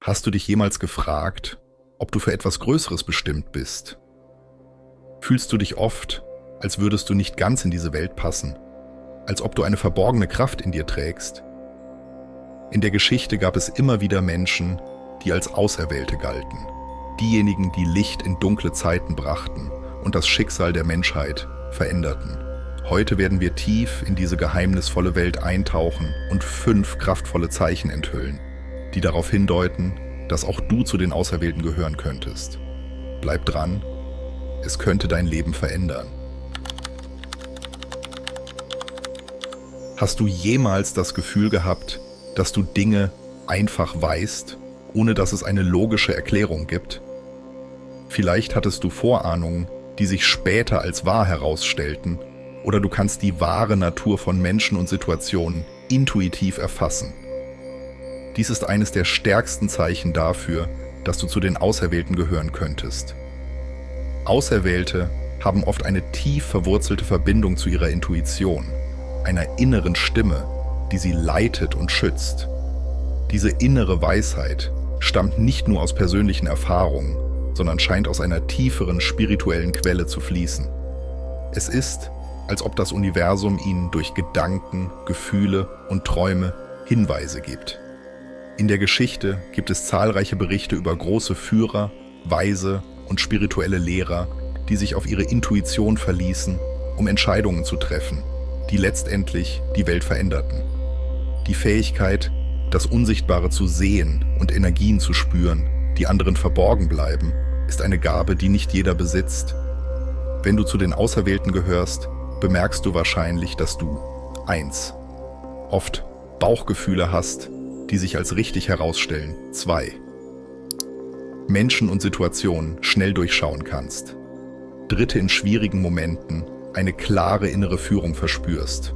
Hast du dich jemals gefragt, ob du für etwas Größeres bestimmt bist? Fühlst du dich oft, als würdest du nicht ganz in diese Welt passen, als ob du eine verborgene Kraft in dir trägst? In der Geschichte gab es immer wieder Menschen, die als Auserwählte galten, diejenigen, die Licht in dunkle Zeiten brachten und das Schicksal der Menschheit veränderten. Heute werden wir tief in diese geheimnisvolle Welt eintauchen und 5 kraftvolle Zeichen enthüllen, die darauf hindeuten, dass auch du zu den Auserwählten gehören könntest. Bleib dran, es könnte dein Leben verändern. Hast du jemals das Gefühl gehabt, dass du Dinge einfach weißt, ohne dass es eine logische Erklärung gibt? Vielleicht hattest du Vorahnungen, die sich später als wahr herausstellten, oder du kannst die wahre Natur von Menschen und Situationen intuitiv erfassen. Dies ist eines der stärksten Zeichen dafür, dass du zu den Auserwählten gehören könntest. Auserwählte haben oft eine tief verwurzelte Verbindung zu ihrer Intuition, einer inneren Stimme, die sie leitet und schützt. Diese innere Weisheit stammt nicht nur aus persönlichen Erfahrungen, sondern scheint aus einer tieferen spirituellen Quelle zu fließen. Es ist, als ob das Universum ihnen durch Gedanken, Gefühle und Träume Hinweise gibt. In der Geschichte gibt es zahlreiche Berichte über große Führer, Weise und spirituelle Lehrer, die sich auf ihre Intuition verließen, um Entscheidungen zu treffen, die letztendlich die Welt veränderten. Die Fähigkeit, das Unsichtbare zu sehen und Energien zu spüren, die anderen verborgen bleiben, ist eine Gabe, die nicht jeder besitzt. Wenn du zu den Auserwählten gehörst, bemerkst du wahrscheinlich, dass du 1. Oft Bauchgefühle hast, die sich als richtig herausstellen. 2. Menschen und Situationen schnell durchschauen kannst. 3. In schwierigen Momenten eine klare innere Führung verspürst.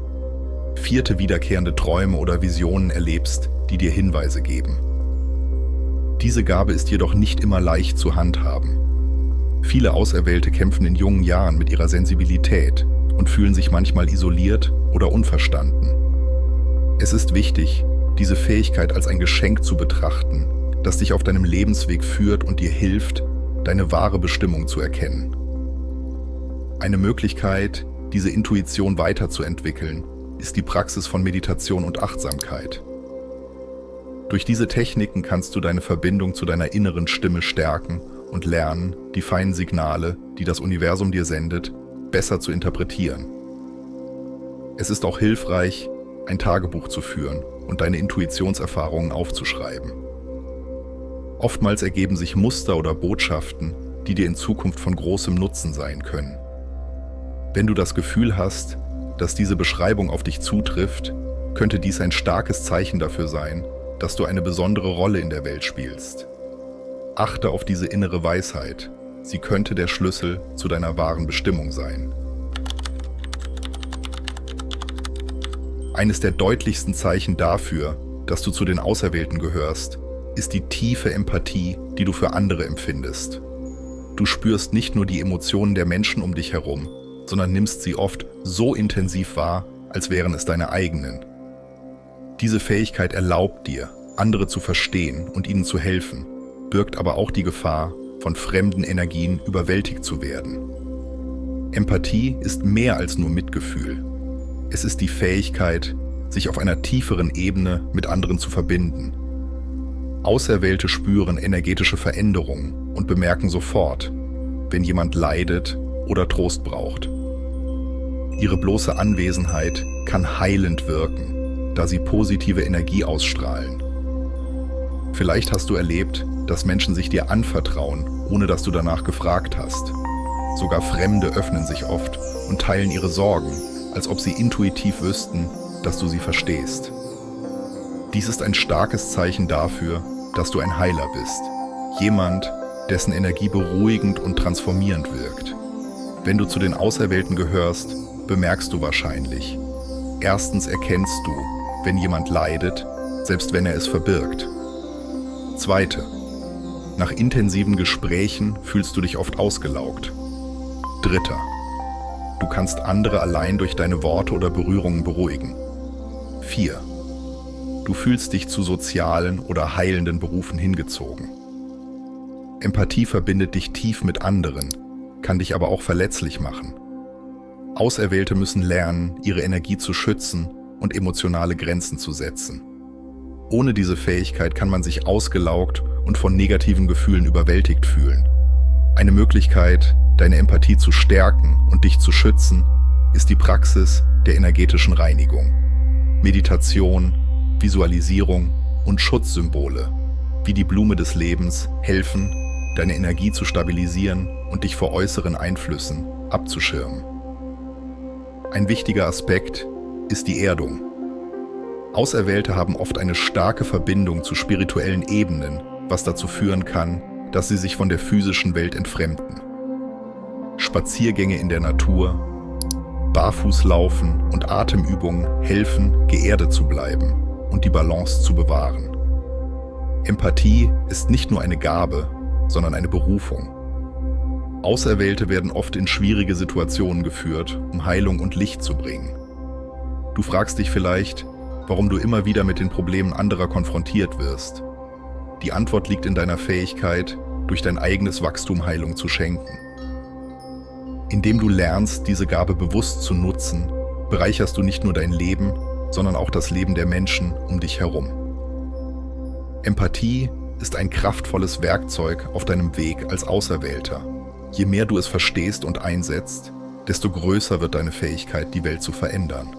4. Wiederkehrende Träume oder Visionen erlebst, die dir Hinweise geben. Diese Gabe ist jedoch nicht immer leicht zu handhaben. Viele Auserwählte kämpfen in jungen Jahren mit ihrer Sensibilität und fühlen sich manchmal isoliert oder unverstanden. Es ist wichtig, diese Fähigkeit als ein Geschenk zu betrachten, das dich auf deinem Lebensweg führt und dir hilft, deine wahre Bestimmung zu erkennen. Eine Möglichkeit, diese Intuition weiterzuentwickeln, ist die Praxis von Meditation und Achtsamkeit. Durch diese Techniken kannst du deine Verbindung zu deiner inneren Stimme stärken und lernen, die feinen Signale, die das Universum dir sendet, besser zu interpretieren. Es ist auch hilfreich, ein Tagebuch zu führen und deine Intuitionserfahrungen aufzuschreiben. Oftmals ergeben sich Muster oder Botschaften, die dir in Zukunft von großem Nutzen sein können. Wenn du das Gefühl hast, dass diese Beschreibung auf dich zutrifft, könnte dies ein starkes Zeichen dafür sein, dass du eine besondere Rolle in der Welt spielst. Achte auf diese innere Weisheit. Sie könnte der Schlüssel zu deiner wahren Bestimmung sein. Eines der deutlichsten Zeichen dafür, dass du zu den Auserwählten gehörst, ist die tiefe Empathie, die du für andere empfindest. Du spürst nicht nur die Emotionen der Menschen um dich herum, sondern nimmst sie oft so intensiv wahr, als wären es deine eigenen. Diese Fähigkeit erlaubt dir, andere zu verstehen und ihnen zu helfen, birgt aber auch die Gefahr, von fremden Energien überwältigt zu werden. Empathie ist mehr als nur Mitgefühl. Es ist die Fähigkeit, sich auf einer tieferen Ebene mit anderen zu verbinden. Auserwählte spüren energetische Veränderungen und bemerken sofort, wenn jemand leidet oder Trost braucht. Ihre bloße Anwesenheit kann heilend wirken, da sie positive Energie ausstrahlen. Vielleicht hast du erlebt, dass Menschen sich dir anvertrauen, ohne dass du danach gefragt hast. Sogar Fremde öffnen sich oft und teilen ihre Sorgen, als ob sie intuitiv wüssten, dass du sie verstehst. Dies ist ein starkes Zeichen dafür, dass du ein Heiler bist. Jemand, dessen Energie beruhigend und transformierend wirkt. Wenn du zu den Auserwählten gehörst, bemerkst du wahrscheinlich: Erstens erkennst du, wenn jemand leidet, selbst wenn er es verbirgt. 2. Nach intensiven Gesprächen fühlst du dich oft ausgelaugt. 3. Du kannst andere allein durch deine Worte oder Berührungen beruhigen. 4. Du fühlst dich zu sozialen oder heilenden Berufen hingezogen. Empathie verbindet dich tief mit anderen, kann dich aber auch verletzlich machen. Auserwählte müssen lernen, ihre Energie zu schützen und emotionale Grenzen zu setzen. Ohne diese Fähigkeit kann man sich ausgelaugt und von negativen Gefühlen überwältigt fühlen. Eine Möglichkeit, deine Empathie zu stärken und dich zu schützen, ist die Praxis der energetischen Reinigung. Meditation, Visualisierung und Schutzsymbole, wie die Blume des Lebens, helfen, deine Energie zu stabilisieren und dich vor äußeren Einflüssen abzuschirmen. Ein wichtiger Aspekt ist die Erdung. Auserwählte haben oft eine starke Verbindung zu spirituellen Ebenen, was dazu führen kann, dass sie sich von der physischen Welt entfremden. Spaziergänge in der Natur, Barfußlaufen und Atemübungen helfen, geerdet zu bleiben und die Balance zu bewahren. Empathie ist nicht nur eine Gabe, sondern eine Berufung. Auserwählte werden oft in schwierige Situationen geführt, um Heilung und Licht zu bringen. Du fragst dich vielleicht, warum du immer wieder mit den Problemen anderer konfrontiert wirst. Die Antwort liegt in deiner Fähigkeit, durch dein eigenes Wachstum Heilung zu schenken. Indem du lernst, diese Gabe bewusst zu nutzen, bereicherst du nicht nur dein Leben, sondern auch das Leben der Menschen um dich herum. Empathie ist ein kraftvolles Werkzeug auf deinem Weg als Auserwählter. Je mehr du es verstehst und einsetzt, desto größer wird deine Fähigkeit, die Welt zu verändern.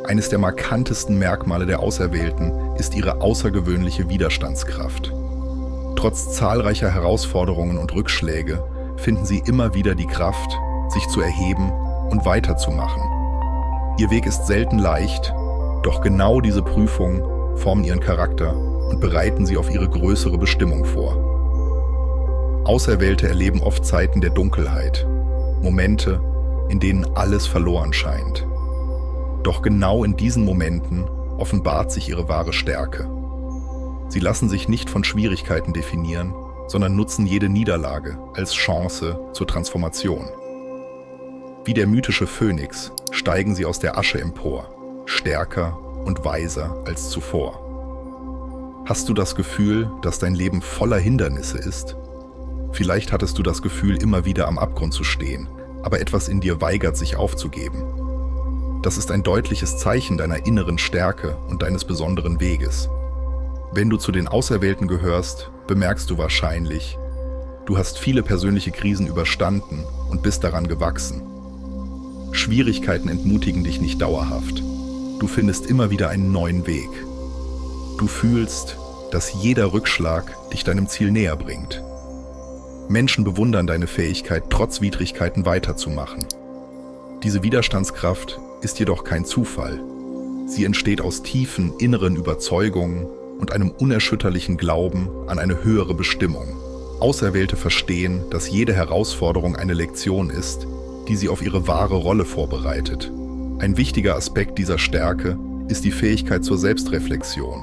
Eines der markantesten Merkmale der Auserwählten ist ihre außergewöhnliche Widerstandskraft. Trotz zahlreicher Herausforderungen und Rückschläge finden sie immer wieder die Kraft, sich zu erheben und weiterzumachen. Ihr Weg ist selten leicht, doch genau diese Prüfungen formen ihren Charakter und bereiten sie auf ihre größere Bestimmung vor. Auserwählte erleben oft Zeiten der Dunkelheit, Momente, in denen alles verloren scheint. Doch genau in diesen Momenten offenbart sich ihre wahre Stärke. Sie lassen sich nicht von Schwierigkeiten definieren, sondern nutzen jede Niederlage als Chance zur Transformation. Wie der mythische Phönix steigen sie aus der Asche empor, stärker und weiser als zuvor. Hast du das Gefühl, dass dein Leben voller Hindernisse ist? Vielleicht hattest du das Gefühl, immer wieder am Abgrund zu stehen, aber etwas in dir weigert sich aufzugeben. Das ist ein deutliches Zeichen deiner inneren Stärke und deines besonderen Weges. Wenn du zu den Auserwählten gehörst, bemerkst du wahrscheinlich, du hast viele persönliche Krisen überstanden und bist daran gewachsen. Schwierigkeiten entmutigen dich nicht dauerhaft. Du findest immer wieder einen neuen Weg. Du fühlst, dass jeder Rückschlag dich deinem Ziel näher bringt. Menschen bewundern deine Fähigkeit, trotz Widrigkeiten weiterzumachen. Diese Widerstandskraft ist jedoch kein Zufall. Sie entsteht aus tiefen inneren Überzeugungen und einem unerschütterlichen Glauben an eine höhere Bestimmung. Auserwählte verstehen, dass jede Herausforderung eine Lektion ist, die sie auf ihre wahre Rolle vorbereitet. Ein wichtiger Aspekt dieser Stärke ist die Fähigkeit zur Selbstreflexion.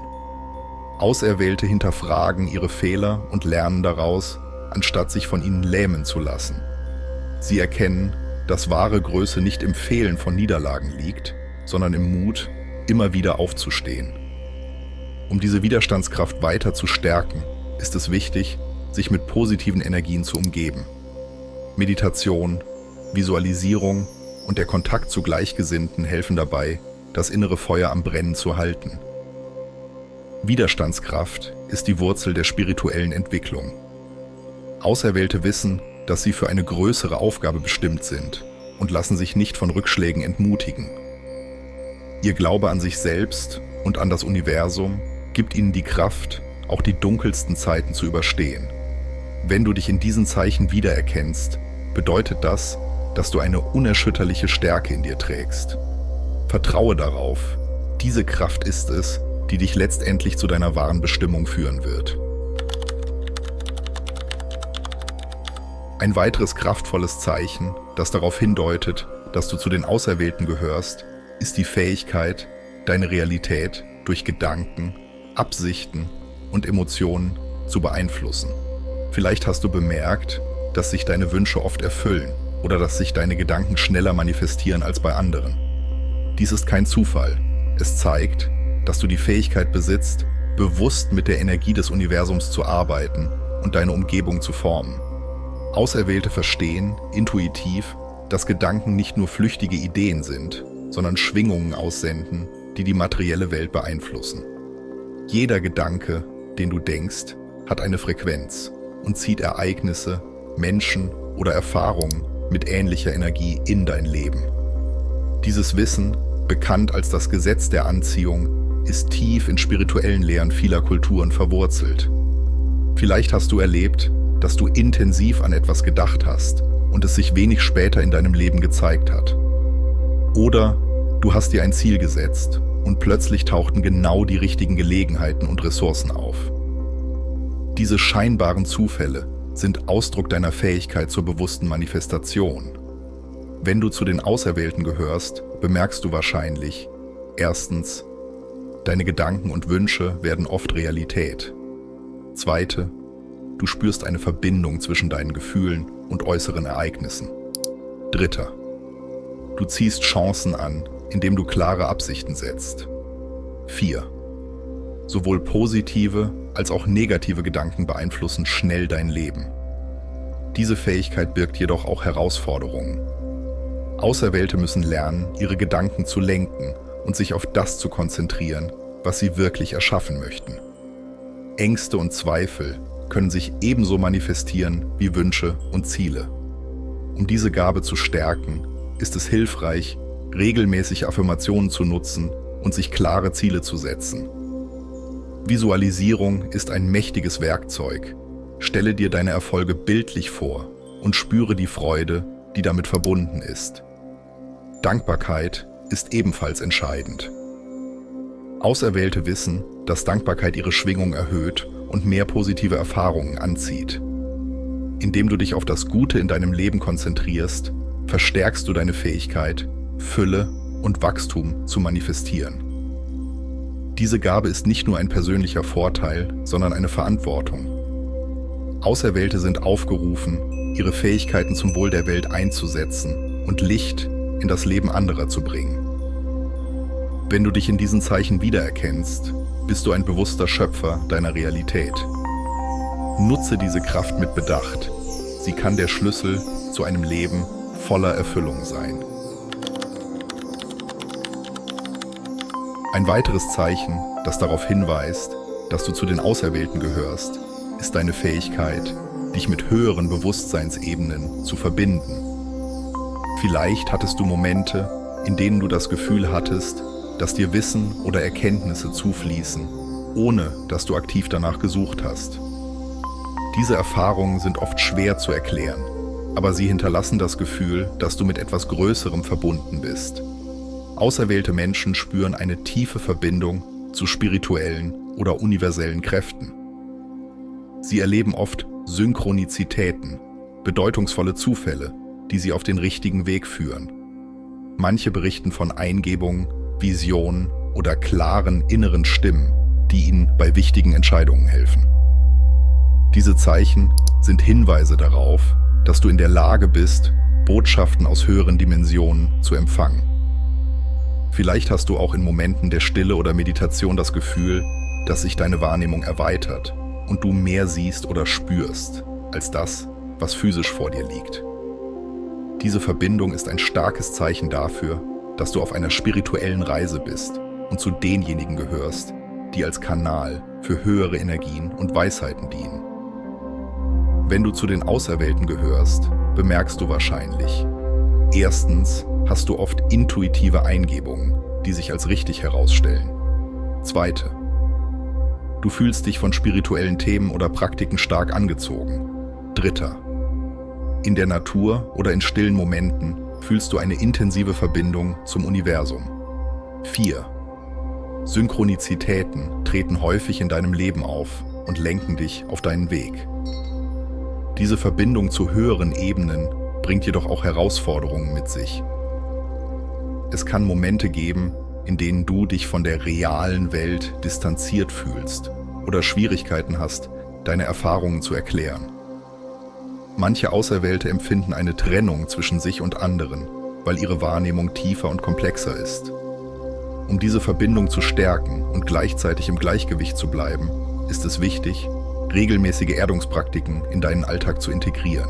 Auserwählte hinterfragen ihre Fehler und lernen daraus, anstatt sich von ihnen lähmen zu lassen. Sie erkennen, dass wahre Größe nicht im Fehlen von Niederlagen liegt, sondern im Mut, immer wieder aufzustehen. Um diese Widerstandskraft weiter zu stärken, ist es wichtig, sich mit positiven Energien zu umgeben. Meditation, Visualisierung und der Kontakt zu Gleichgesinnten helfen dabei, das innere Feuer am Brennen zu halten. Widerstandskraft ist die Wurzel der spirituellen Entwicklung. Auserwählte wissen, dass sie für eine größere Aufgabe bestimmt sind und lassen sich nicht von Rückschlägen entmutigen. Ihr Glaube an sich selbst und an das Universum gibt ihnen die Kraft, auch die dunkelsten Zeiten zu überstehen. Wenn du dich in diesen Zeichen wiedererkennst, bedeutet das, dass du eine unerschütterliche Stärke in dir trägst. Vertraue darauf, diese Kraft ist es, die dich letztendlich zu deiner wahren Bestimmung führen wird. Ein weiteres kraftvolles Zeichen, das darauf hindeutet, dass du zu den Auserwählten gehörst, ist die Fähigkeit, deine Realität durch Gedanken, Absichten und Emotionen zu beeinflussen. Vielleicht hast du bemerkt, dass sich deine Wünsche oft erfüllen oder dass sich deine Gedanken schneller manifestieren als bei anderen. Dies ist kein Zufall. Es zeigt, dass du die Fähigkeit besitzt, bewusst mit der Energie des Universums zu arbeiten und deine Umgebung zu formen. Auserwählte verstehen, intuitiv, dass Gedanken nicht nur flüchtige Ideen sind, sondern Schwingungen aussenden, die die materielle Welt beeinflussen. Jeder Gedanke, den du denkst, hat eine Frequenz und zieht Ereignisse, Menschen oder Erfahrungen mit ähnlicher Energie in dein Leben. Dieses Wissen, bekannt als das Gesetz der Anziehung, ist tief in spirituellen Lehren vieler Kulturen verwurzelt. Vielleicht hast du erlebt, dass du intensiv an etwas gedacht hast und es sich wenig später in deinem Leben gezeigt hat. Oder du hast dir ein Ziel gesetzt und plötzlich tauchten genau die richtigen Gelegenheiten und Ressourcen auf. Diese scheinbaren Zufälle sind Ausdruck deiner Fähigkeit zur bewussten Manifestation. Wenn du zu den Auserwählten gehörst, bemerkst du wahrscheinlich: Erstens, deine Gedanken und Wünsche werden oft Realität. Zweitens, du spürst eine Verbindung zwischen deinen Gefühlen und äußeren Ereignissen. Drittens, du ziehst Chancen an, indem du klare Absichten setzt. 4. Sowohl positive als auch negative Gedanken beeinflussen schnell dein Leben. Diese Fähigkeit birgt jedoch auch Herausforderungen. Auserwählte müssen lernen, ihre Gedanken zu lenken und sich auf das zu konzentrieren, was sie wirklich erschaffen möchten. Ängste und Zweifel können sich ebenso manifestieren wie Wünsche und Ziele. Um diese Gabe zu stärken, ist es hilfreich, regelmäßig Affirmationen zu nutzen und sich klare Ziele zu setzen. Visualisierung ist ein mächtiges Werkzeug. Stelle dir deine Erfolge bildlich vor und spüre die Freude, die damit verbunden ist. Dankbarkeit ist ebenfalls entscheidend. Auserwählte wissen, dass Dankbarkeit ihre Schwingung erhöht und mehr positive Erfahrungen anzieht. Indem du dich auf das Gute in deinem Leben konzentrierst, verstärkst du deine Fähigkeit, Fülle und Wachstum zu manifestieren. Diese Gabe ist nicht nur ein persönlicher Vorteil, sondern eine Verantwortung. Auserwählte sind aufgerufen, ihre Fähigkeiten zum Wohl der Welt einzusetzen und Licht in das Leben anderer zu bringen. Wenn du dich in diesen Zeichen wiedererkennst, bist du ein bewusster Schöpfer deiner Realität. Nutze diese Kraft mit Bedacht. Sie kann der Schlüssel zu einem Leben voller Erfüllung sein. Ein weiteres Zeichen, das darauf hinweist, dass du zu den Auserwählten gehörst, ist deine Fähigkeit, dich mit höheren Bewusstseinsebenen zu verbinden. Vielleicht hattest du Momente, in denen du das Gefühl hattest, dass dir Wissen oder Erkenntnisse zufließen, ohne dass du aktiv danach gesucht hast. Diese Erfahrungen sind oft schwer zu erklären, aber sie hinterlassen das Gefühl, dass du mit etwas Größerem verbunden bist. Auserwählte Menschen spüren eine tiefe Verbindung zu spirituellen oder universellen Kräften. Sie erleben oft Synchronizitäten, bedeutungsvolle Zufälle, die sie auf den richtigen Weg führen. Manche berichten von Eingebungen, Visionen oder klaren inneren Stimmen, die ihnen bei wichtigen Entscheidungen helfen. Diese Zeichen sind Hinweise darauf, dass du in der Lage bist, Botschaften aus höheren Dimensionen zu empfangen. Vielleicht hast du auch in Momenten der Stille oder Meditation das Gefühl, dass sich deine Wahrnehmung erweitert und du mehr siehst oder spürst, als das, was physisch vor dir liegt. Diese Verbindung ist ein starkes Zeichen dafür, dass du auf einer spirituellen Reise bist und zu denjenigen gehörst, die als Kanal für höhere Energien und Weisheiten dienen. Wenn du zu den Auserwählten gehörst, bemerkst du wahrscheinlich: Erstens hast du oft intuitive Eingebungen, die sich als richtig herausstellen. Zweitens, du fühlst dich von spirituellen Themen oder Praktiken stark angezogen. Drittens, in der Natur oder in stillen Momenten fühlst du eine intensive Verbindung zum Universum. 4. Synchronizitäten treten häufig in deinem Leben auf und lenken dich auf deinen Weg. Diese Verbindung zu höheren Ebenen bringt jedoch auch Herausforderungen mit sich. Es kann Momente geben, in denen du dich von der realen Welt distanziert fühlst oder Schwierigkeiten hast, deine Erfahrungen zu erklären. Manche Auserwählte empfinden eine Trennung zwischen sich und anderen, weil ihre Wahrnehmung tiefer und komplexer ist. Um diese Verbindung zu stärken und gleichzeitig im Gleichgewicht zu bleiben, ist es wichtig, regelmäßige Erdungspraktiken in deinen Alltag zu integrieren.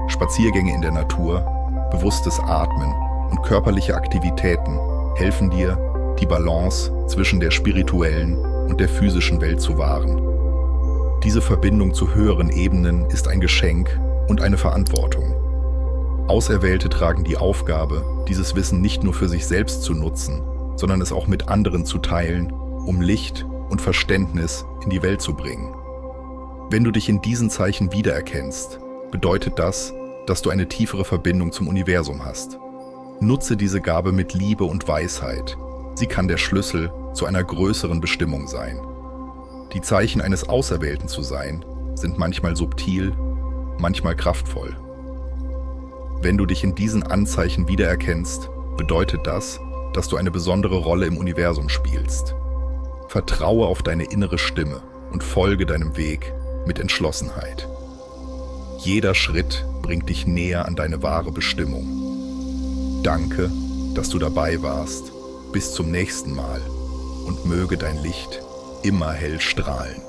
Spaziergänge in der Natur, bewusstes Atmen und körperliche Aktivitäten helfen dir, die Balance zwischen der spirituellen und der physischen Welt zu wahren. Diese Verbindung zu höheren Ebenen ist ein Geschenk und eine Verantwortung. Auserwählte tragen die Aufgabe, dieses Wissen nicht nur für sich selbst zu nutzen, sondern es auch mit anderen zu teilen, um Licht und Verständnis in die Welt zu bringen. Wenn du dich in diesen Zeichen wiedererkennst, bedeutet das, dass du eine tiefere Verbindung zum Universum hast. Nutze diese Gabe mit Liebe und Weisheit. Sie kann der Schlüssel zu einer größeren Bestimmung sein. Die Zeichen eines Auserwählten zu sein, sind manchmal subtil, manchmal kraftvoll. Wenn du dich in diesen Anzeichen wiedererkennst, bedeutet das, dass du eine besondere Rolle im Universum spielst. Vertraue auf deine innere Stimme und folge deinem Weg mit Entschlossenheit. Jeder Schritt bringt dich näher an deine wahre Bestimmung. Danke, dass du dabei warst. Bis zum nächsten Mal und möge dein Licht immer hell strahlen.